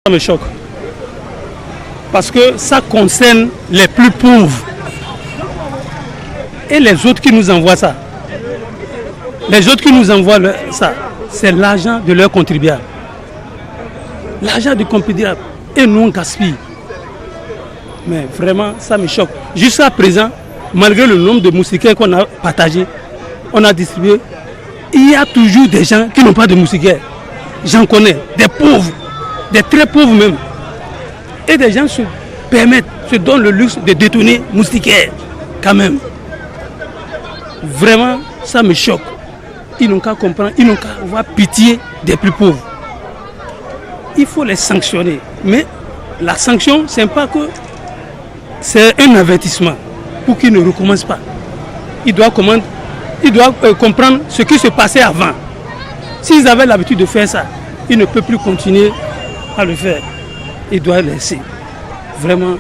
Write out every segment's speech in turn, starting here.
Ça me choque. Parce que ça concerne les plus pauvres. Et les autres qui nous envoient ça. Les autres qui nous envoient ça, c'est l'argent de leurs contribuables. L'argent du contribuable. Et nous, on gaspille. Mais vraiment, ça me choque. Jusqu'à présent, malgré le nombre de moustiquaires qu'on a partagés, on a distribué, il y a toujours des gens qui n'ont pas de moustiquaires. J'en connais, des pauvres, des très pauvres même. Et des gens se permettent, se donnent le luxe de détourner moustiquaires, quand même. Vraiment, ça me choque. Ils n'ont qu'à comprendre, ils n'ont qu'à avoir pitié des plus pauvres. Il faut les sanctionner. Mais la sanction, c'est pas que c'est un avertissement pour qu'ils ne recommencent pas. Ils doivent comprendre ce qui se passait avant. S'ils avaient l'habitude de faire ça, ils ne peuvent plus continuer à le faire. Ils doivent laisser. Vraiment,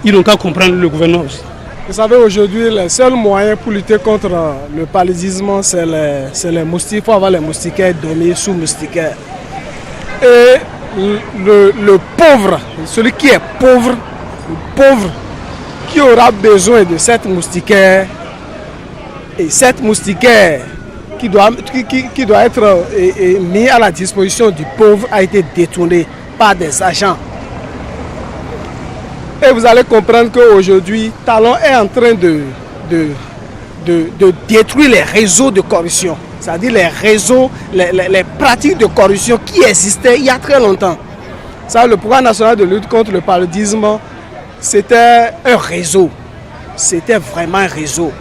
ils n'ont qu'à comprendre le gouvernement aussi. Vous savez, aujourd'hui, le seul moyen pour lutter contre le paludisme, c'est les moustiques. Il faut avoir les moustiquaires dormir sous moustiquaires. Et le pauvre, celui qui est pauvre, le pauvre qui aura besoin de cette moustiquaire, et cette moustiquaire qui doit être mis à la disposition du pauvre a été détournée par des agents. Et vous allez comprendre qu'aujourd'hui, Talon est en train de détruire les réseaux de corruption. C'est-à-dire les réseaux, les pratiques de corruption qui existaient il y a très longtemps. Ça, le programme national de lutte contre le paludisme, c'était un réseau. C'était vraiment un réseau.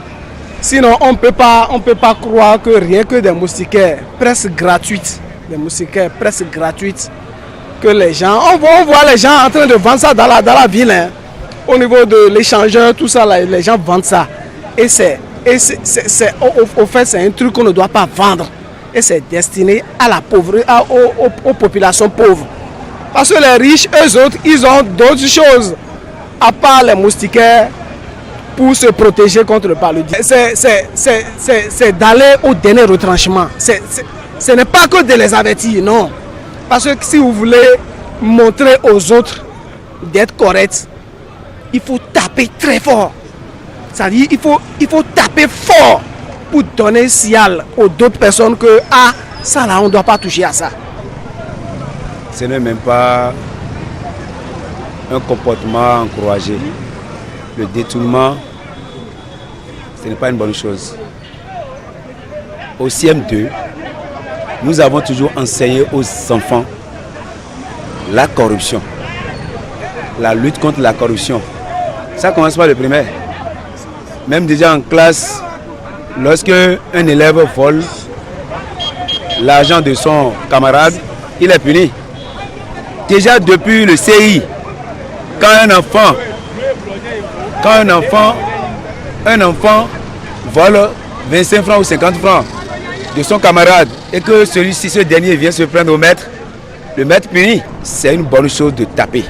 Sinon, on ne peut pas croire que rien que des moustiquaires presque gratuites, que les gens, on voit les gens en train de vendre ça dans la ville, hein. Au niveau de l'échangeur, tout ça, là, les gens vendent ça. Et au fait, c'est un truc qu'on ne doit pas vendre. Et c'est destiné à la pauvreté, aux populations pauvres. Parce que les riches, eux autres, ils ont d'autres choses, à part les moustiquaires, pour se protéger contre le paludisme. C'est d'aller au dernier retranchement. Ce n'est pas que de les avertir, non. Parce que si vous voulez montrer aux autres d'être corrects, il faut taper très fort. C'est-à-dire qu'il faut taper fort pour donner un signal aux autres personnes que ça là, on ne doit pas toucher à ça. Ce n'est même pas un comportement encouragé. Le détournement, ce n'est pas une bonne chose. Au CM2, nous avons toujours enseigné aux enfants la corruption, la lutte contre la corruption. Ça commence par le primaire. Même déjà en classe, lorsque un élève vole l'argent de son camarade, il est puni. Déjà depuis le CI, quand un enfant vole 25 francs ou 50 francs de son camarade et que ce dernier vient se prendre au maître, le maître punit, c'est une bonne chose de taper.